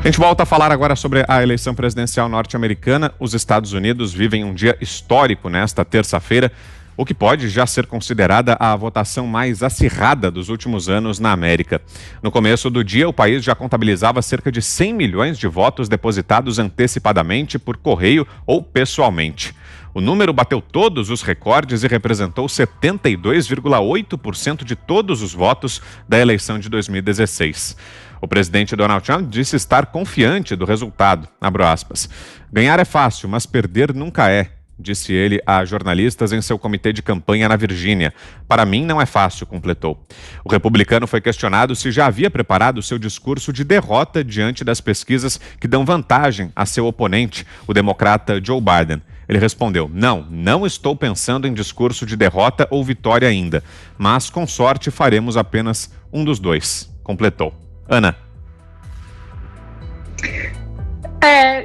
A gente volta a falar agora sobre a eleição presidencial norte-americana. Os Estados Unidos vivem um dia histórico nesta terça-feira, o que pode já ser considerada a votação mais acirrada dos últimos anos na América. No começo do dia, o país já contabilizava cerca de 100 milhões de votos depositados antecipadamente por correio ou pessoalmente. O número bateu todos os recordes e representou 72,8% de todos os votos da eleição de 2016. O presidente Donald Trump disse estar confiante do resultado. Abro aspas. Ganhar é fácil, mas perder nunca é, disse ele a jornalistas em seu comitê de campanha na Virgínia. Para mim não é fácil, completou. O republicano foi questionado se já havia preparado seu discurso de derrota diante das pesquisas que dão vantagem a seu oponente, o democrata Joe Biden. Ele respondeu: não estou pensando em discurso de derrota ou vitória ainda, mas com sorte faremos apenas um dos dois, completou. Ana.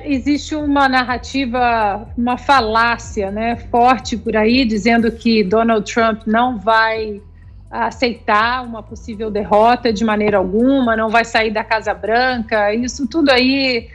Existe uma narrativa, uma falácia, forte por aí, dizendo que Donald Trump não vai aceitar uma possível derrota de maneira alguma, não vai sair da Casa Branca. Isso tudo aí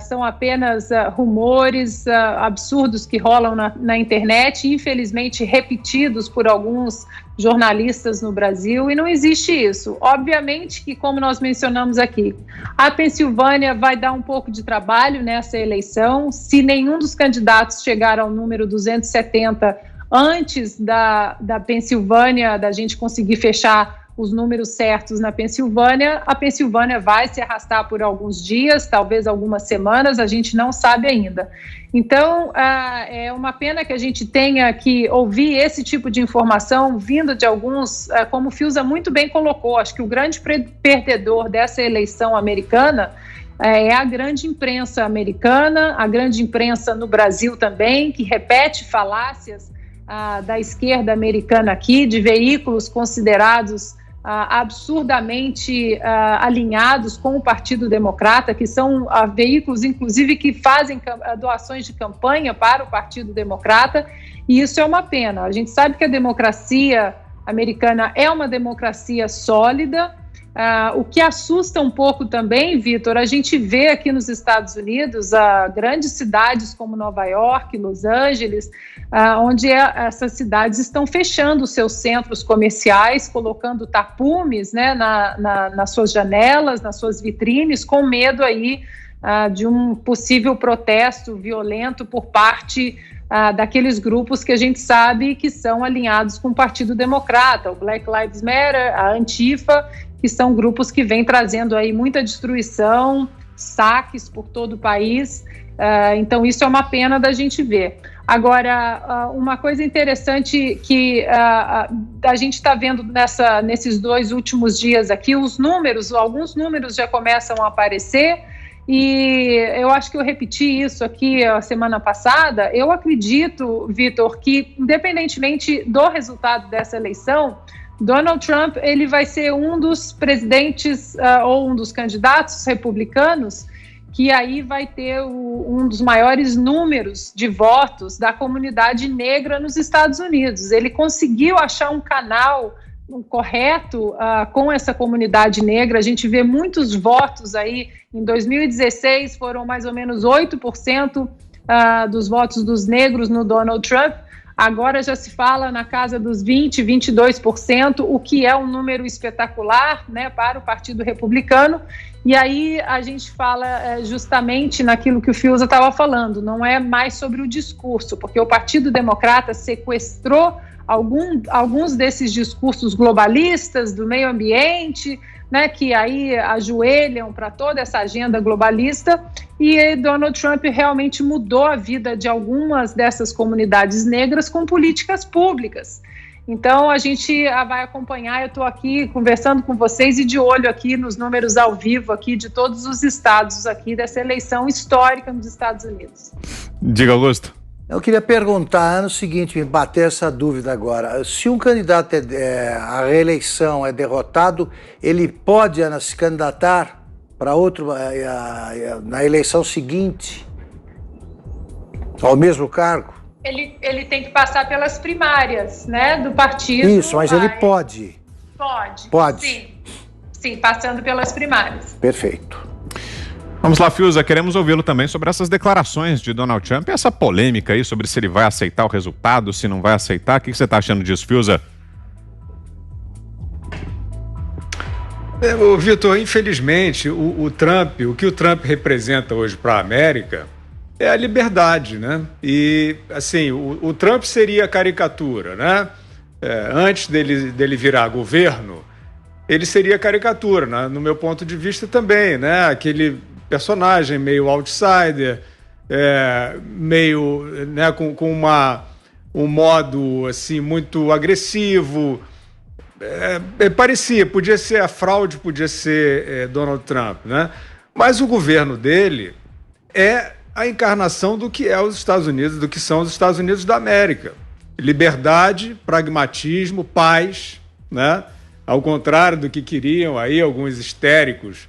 são apenas rumores absurdos que rolam na internet, infelizmente repetidos por alguns jornalistas no Brasil, e não existe isso. Obviamente que, como nós mencionamos aqui, a Pensilvânia vai dar um pouco de trabalho nessa eleição. Se nenhum dos candidatos chegar ao número 270 antes da Pensilvânia, da gente conseguir fechar os números certos na Pensilvânia, a Pensilvânia vai se arrastar por alguns dias, talvez algumas semanas, a gente não sabe ainda. Então, é uma pena que a gente tenha que ouvir esse tipo de informação vindo de alguns, como o Fiuza muito bem colocou. Acho que o grande perdedor dessa eleição americana é a grande imprensa americana, a grande imprensa no Brasil também, que repete falácias da esquerda americana aqui, de veículos considerados absurdamente alinhados com o Partido Democrata, que são veículos, inclusive, que fazem doações de campanha para o Partido Democrata, e isso é uma pena. A gente sabe que a democracia americana é uma democracia sólida. O que assusta um pouco também, Vitor, a gente vê aqui nos Estados Unidos grandes cidades como Nova York, Los Angeles, onde essas cidades estão fechando os seus centros comerciais, colocando tapumes nas suas janelas, nas suas vitrines, com medo aí de um possível protesto violento por parte daqueles grupos que a gente sabe que são alinhados com o Partido Democrata, o Black Lives Matter, a Antifa, que são grupos que vêm trazendo aí muita destruição, saques por todo o país. Então isso é uma pena da gente ver. Agora, uma coisa interessante que a gente está vendo nesses 2 últimos dias aqui, alguns números já começam a aparecer, e eu acho que eu repeti isso aqui a semana passada. Eu acredito, Vitor, que independentemente do resultado dessa eleição, Donald Trump ele vai ser um dos presidentes ou um dos candidatos republicanos que aí vai ter um dos maiores números de votos da comunidade negra nos Estados Unidos. Ele conseguiu achar um canal correto com essa comunidade negra. A gente vê muitos votos aí. Em 2016 foram mais ou menos 8% dos votos dos negros no Donald Trump. Agora já se fala na casa dos 20%, 22%, o que é um número espetacular, para o Partido Republicano. E aí a gente fala justamente naquilo que o Fiuza estava falando, não é mais sobre o discurso, porque o Partido Democrata sequestrou alguns desses discursos globalistas do meio ambiente, que aí ajoelham para toda essa agenda globalista, e Donald Trump realmente mudou a vida de algumas dessas comunidades negras com políticas públicas. Então a gente vai acompanhar. Eu estou aqui conversando com vocês e de olho aqui nos números ao vivo aqui de todos os estados aqui dessa eleição histórica nos Estados Unidos. Diga, Augusto. Eu queria perguntar o seguinte, me bater essa dúvida agora. Se um candidato à reeleição é derrotado, ele pode se candidatar para outro na eleição seguinte ao mesmo cargo? Ele tem que passar pelas primárias, do partido. Isso, mas ele pode. Pode. Sim, passando pelas primárias. Perfeito. Vamos lá, Fiuza, queremos ouvi-lo também sobre essas declarações de Donald Trump e essa polêmica aí sobre se ele vai aceitar o resultado, se não vai aceitar. O que você está achando disso, Fiuza? Vitor, infelizmente, o que o Trump representa hoje para a América é a liberdade, né? E, assim, o Trump seria a caricatura, né? Antes dele virar governo, ele seria a caricatura, né? No meu ponto de vista também, né? Aquele personagem meio outsider, meio, né, com um modo assim muito agressivo. Podia ser a fraude, podia ser Donald Trump, né? Mas o governo dele é a encarnação do que é os Estados Unidos, do que são os Estados Unidos da América. Liberdade, pragmatismo, paz, né? Ao contrário do que queriam aí alguns histéricos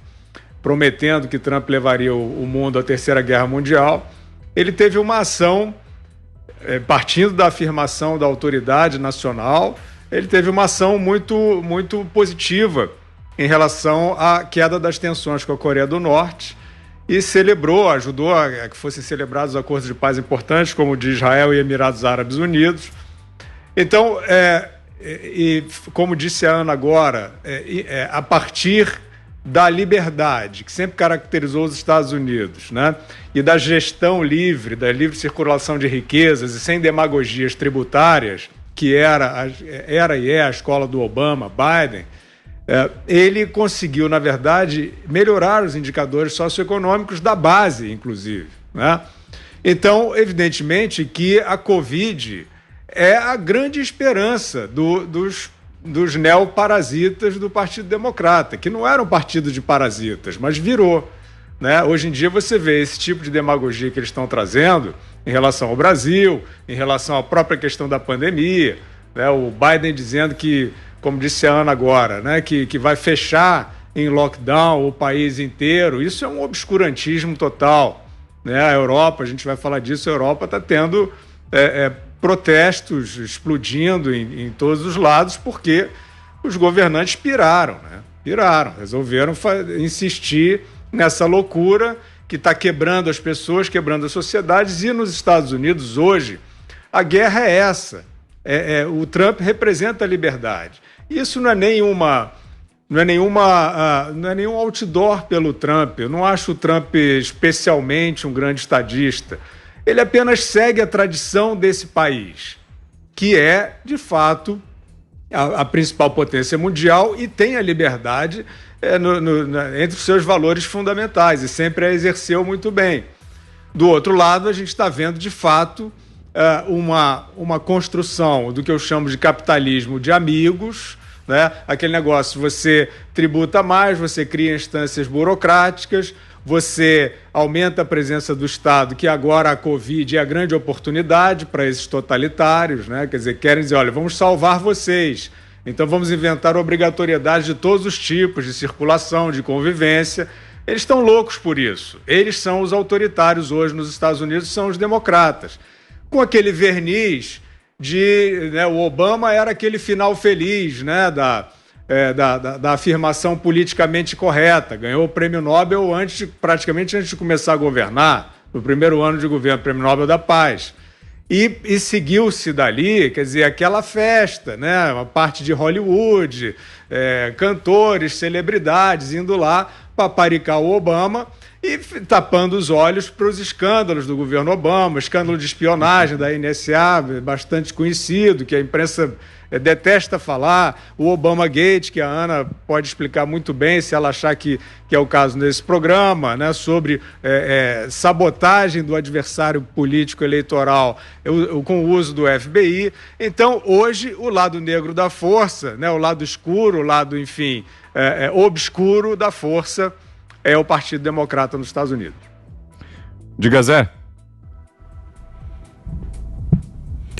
prometendo que Trump levaria o mundo à Terceira Guerra Mundial, ele teve uma ação, partindo da afirmação da autoridade nacional, ele teve uma ação muito, muito positiva em relação à queda das tensões com a Coreia do Norte e ajudou a que fossem celebrados acordos de paz importantes, como o de Israel e Emirados Árabes Unidos. Então, como disse a Ana agora, a partir da liberdade, que sempre caracterizou os Estados Unidos, né? E da gestão livre, da livre circulação de riquezas e sem demagogias tributárias, que era e é a escola do Obama, Biden, ele conseguiu, na verdade, melhorar os indicadores socioeconômicos da base, inclusive, né? Então, evidentemente que a Covid é a grande esperança dos neoparasitas do Partido Democrata, que não era um partido de parasitas, mas virou, né? Hoje em dia você vê esse tipo de demagogia que eles estão trazendo em relação ao Brasil, em relação à própria questão da pandemia, né? O Biden dizendo que, como disse a Ana agora, né? que vai fechar em lockdown o país inteiro. Isso é um obscurantismo total, né? A Europa, a gente vai falar disso, a Europa está tendo protestos explodindo em todos os lados porque os governantes piraram, né? Resolveram insistir nessa loucura que está quebrando as pessoas, quebrando as sociedades. E nos Estados Unidos hoje a guerra é essa. O Trump representa a liberdade. Isso não é nenhum outdoor pelo Trump. Eu não acho o Trump especialmente um grande estadista. Ele apenas segue a tradição desse país, que é, de fato, a principal potência mundial e tem a liberdade entre os seus valores fundamentais e sempre a exerceu muito bem. Do outro lado, a gente está vendo, de fato, uma construção do que eu chamo de capitalismo de amigos, né? Aquele negócio, você tributa mais, você cria instâncias burocráticas, você aumenta a presença do Estado, que agora a Covid é a grande oportunidade para esses totalitários, né? Quer dizer, querem dizer, olha, vamos salvar vocês, então vamos inventar obrigatoriedade de todos os tipos de circulação, de convivência. Eles estão loucos por isso. Eles são os autoritários hoje nos Estados Unidos, são os democratas. Com aquele verniz de... né, o Obama era aquele final feliz, né, da afirmação politicamente correta. Ganhou o prêmio Nobel praticamente antes de começar a governar, no primeiro ano de governo, prêmio Nobel da Paz. E seguiu-se dali, quer dizer, aquela festa, né? Uma parte de Hollywood, cantores, celebridades indo lá paparicar o Obama e tapando os olhos para os escândalos do governo Obama, escândalo de espionagem da NSA, bastante conhecido, que a imprensa detesta falar, o Obama Gate, que a Ana pode explicar muito bem, se ela achar que é o caso nesse programa, né, sobre sabotagem do adversário político eleitoral com o uso do FBI. Então, hoje, o lado negro da força, né, o lado escuro, o lado, enfim, obscuro da força é o Partido Democrata nos Estados Unidos. Diga, Zé.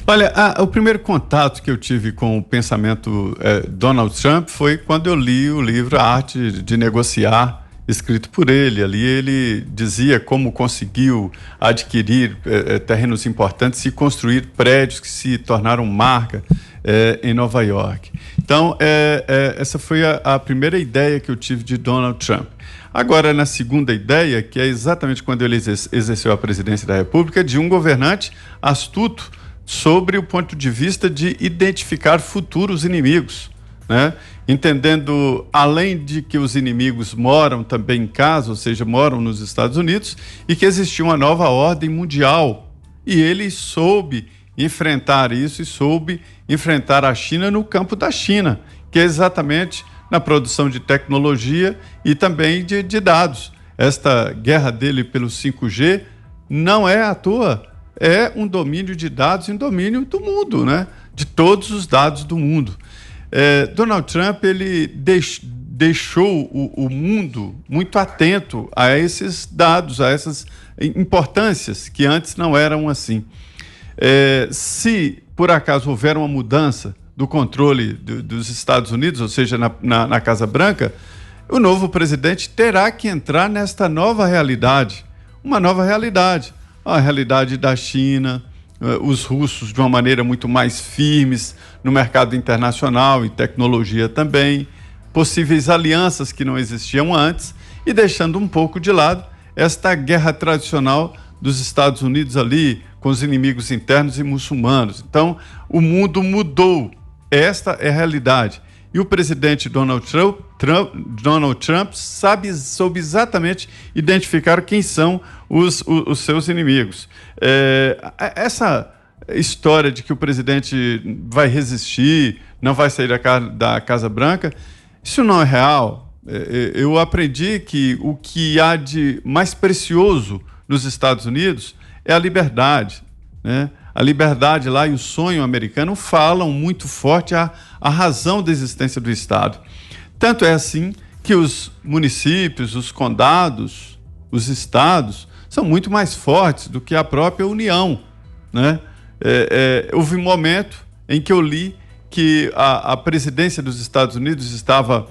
Olha, o primeiro contato que eu tive com o pensamento Donald Trump foi quando eu li o livro A Arte de Negociar, escrito por ele. Ali ele dizia como conseguiu adquirir terrenos importantes e construir prédios que se tornaram marca em Nova York. Então, essa foi a primeira ideia que eu tive de Donald Trump. Agora, na segunda ideia, que é exatamente quando ele exerceu a presidência da República, de um governante astuto sobre o ponto de vista de identificar futuros inimigos, né? Entendendo, além de que os inimigos moram também em casa, ou seja, moram nos Estados Unidos, e que existia uma nova ordem mundial. E ele soube enfrentar isso e soube enfrentar a China no campo da China, que é exatamente na produção de tecnologia e também de dados. Esta guerra dele pelo 5G não é à toa, é um domínio de dados, um domínio do mundo, né? De todos os dados do mundo. Donald Trump, ele deixou o mundo muito atento a esses dados, a essas importâncias que antes não eram assim. Se por acaso houver uma mudança do controle dos Estados Unidos, ou seja, na Casa Branca, o novo presidente terá que entrar nesta nova realidade, uma nova realidade, a realidade da China, os russos de uma maneira muito mais firmes no mercado internacional e tecnologia também, possíveis alianças que não existiam antes e deixando um pouco de lado esta guerra tradicional dos Estados Unidos ali com os inimigos internos e muçulmanos. Então, o mundo mudou. Esta é a realidade. E o presidente Donald Trump soube exatamente identificar quem são os seus inimigos. Essa história de que o presidente vai resistir, não vai sair da Casa Branca, isso não é real. Eu aprendi que o que há de mais precioso nos Estados Unidos é a liberdade, né? A liberdade lá e o sonho americano falam muito forte a razão da existência do Estado. Tanto é assim que os municípios, os condados, os estados são muito mais fortes do que a própria União, né? Houve um momento em que eu li que a presidência dos Estados Unidos estava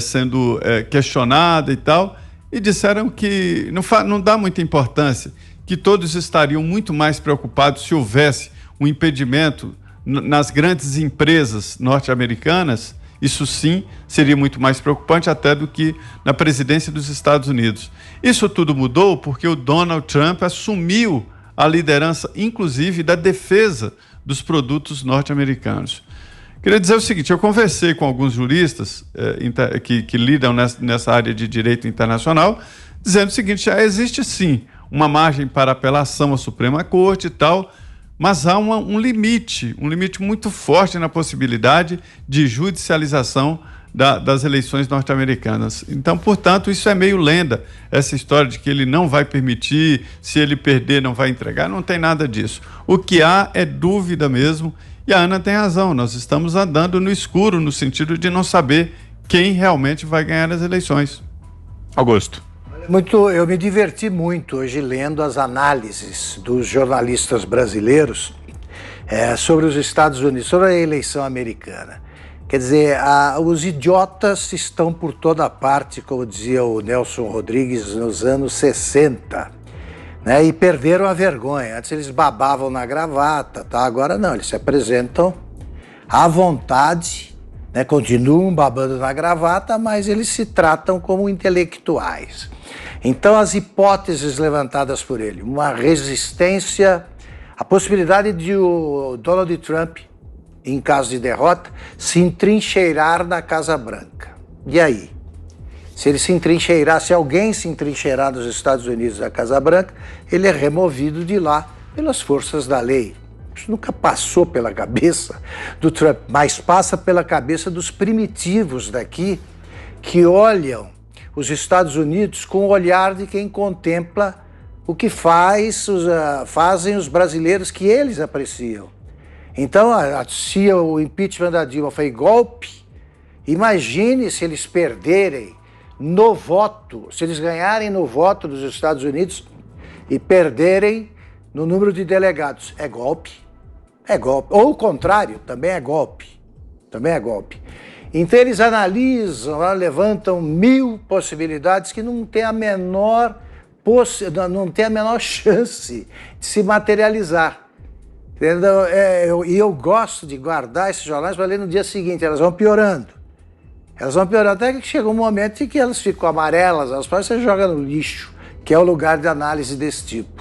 sendo questionada e tal, e disseram que não dá muita importância, que todos estariam muito mais preocupados se houvesse um impedimento nas grandes empresas norte-americanas. Isso sim seria muito mais preocupante até do que na presidência dos Estados Unidos. Isso tudo mudou porque o Donald Trump assumiu a liderança, inclusive, da defesa dos produtos norte-americanos. Queria dizer o seguinte, eu conversei com alguns juristas que lidam nessa área de direito internacional, dizendo o seguinte: já existe sim uma margem para apelação à Suprema Corte e tal, mas há um limite muito forte na possibilidade de judicialização das eleições norte-americanas. Então, portanto, isso é meio lenda, essa história de que ele não vai permitir, se ele perder não vai entregar, não tem nada disso. O que há é dúvida mesmo, e a Ana tem razão, nós estamos andando no escuro no sentido de não saber quem realmente vai ganhar as eleições. Augusto. Eu me diverti muito hoje lendo as análises dos jornalistas brasileiros sobre os Estados Unidos, sobre a eleição americana. Quer dizer, os idiotas estão por toda parte, como dizia o Nelson Rodrigues nos anos 60, né? E perderam a vergonha. Antes eles babavam na gravata, tá? Agora não, eles se apresentam à vontade, né? Continuam babando na gravata, mas eles se tratam como intelectuais. Então, as hipóteses levantadas por ele, uma resistência, a possibilidade de o Donald Trump, em caso de derrota, se entrincheirar na Casa Branca. E aí? Se ele se entrincheirar, se alguém se entrincheirar nos Estados Unidos da Casa Branca, ele é removido de lá pelas forças da lei. Isso nunca passou pela cabeça do Trump, mas passa pela cabeça dos primitivos daqui, que olham os Estados Unidos com o olhar de quem contempla o que fazem os brasileiros que eles apreciam. Então, se o impeachment da Dilma foi golpe, imagine se eles perderem no voto, se eles ganharem no voto dos Estados Unidos e perderem no número de delegados. É golpe? É golpe. Ou o contrário, também é golpe. Também é golpe. Então eles analisam, levantam 1000 possibilidades que não tem a menor chance de se materializar. E eu gosto de guardar esses jornais para ler no dia seguinte, elas vão piorando. Elas vão piorar até que chega um momento em que elas ficam amarelas, elas podem ser jogadas no lixo, que é o lugar de análise desse tipo.